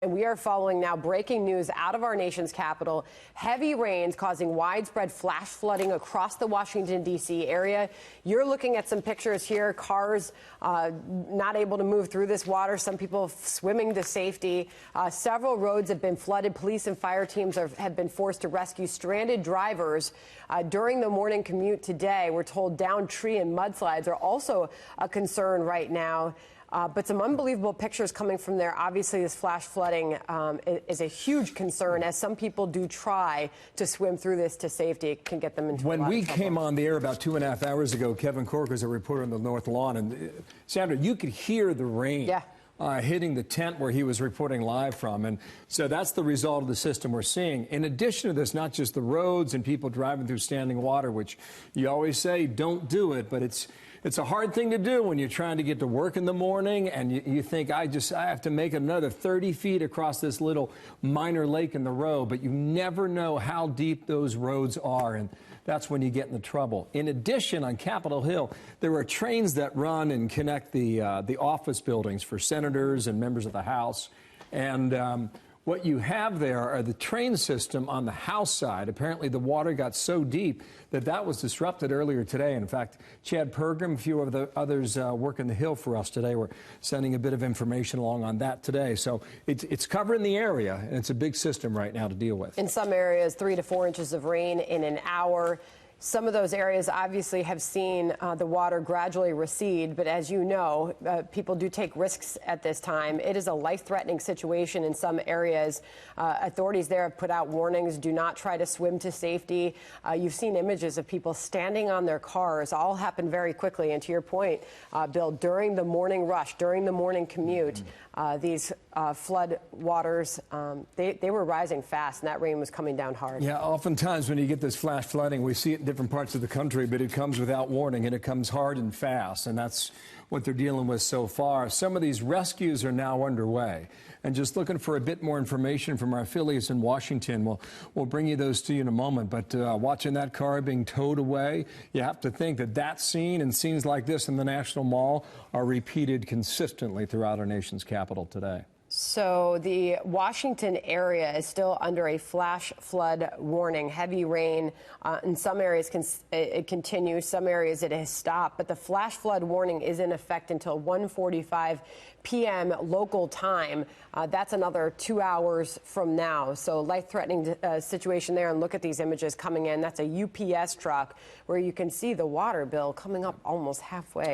and we are following now breaking news out of our nation's capital. Heavy rains causing widespread flash flooding across the Washington, D.C. area. You're looking at some pictures here. Cars not able to move through this water. Some people swimming to safety. Several roads have been flooded. Police and fire teams have been forced to rescue stranded drivers during the morning commute today. We're told downed tree and mudslides are also a concern right now. But some unbelievable pictures coming from there. Obviously, this flash flooding is a huge concern, as some people do try to swim through this to safety. It can get them into a lot of trouble. When we came on the air about 2.5 hours ago, Kevin Corke was a reporter on the North Lawn, and Sandra, you could hear the rain. Yeah. Hitting the tent where he was reporting live from. And so that's the result of the system we're seeing. In addition to this, not just the roads and people driving through standing water, which you always say don't do it, but it's a hard thing to do when you're trying to get to work in the morning and you think, I have to make another 30 feet across this little minor lake in the road, but you never know how deep those roads are, and that's when you get into trouble. In addition, on Capitol Hill, there are trains that run and connect the office buildings for senators and members of the House, and what you have there are the train system on the House side. Apparently, the water got so deep that was disrupted earlier today. In fact, Chad Pergram, a few of the others working the Hill for us today, were sending a bit of information along on that today. So it's covering the area, and it's a big system right now to deal with. In some areas, 3 to 4 inches of rain in an hour. Some of those areas obviously have seen the water gradually recede, but as you know, people do take risks at this time. It is a life-threatening situation in some areas. Authorities there have put out warnings, do not try to swim to safety. You've seen images of people standing on their cars. All happened very quickly, and to your point, Bill, during the morning rush, during the morning commute, these flood waters, they were rising fast, and that rain was coming down hard. Yeah, oftentimes when you get this flash flooding, we see it in different parts of the country, but it comes without warning, and it comes hard and fast, and that's what they're dealing with so far. Some of these rescues are now underway, and just looking for a bit more information from our affiliates in Washington. We'll bring you those to you in a moment, but watching that car being towed away, you have to think that scene and scenes like this in the National Mall are repeated consistently throughout our nation's capital today. So the Washington area is still under a flash flood warning. Heavy rain in some areas it continues, some areas it has stopped, but the flash flood warning is in effect until 1:45 p.m. local time. That's another 2 hours from now. So life-threatening situation there, and look at these images coming in. That's a UPS truck where you can see the water bill coming up almost halfway.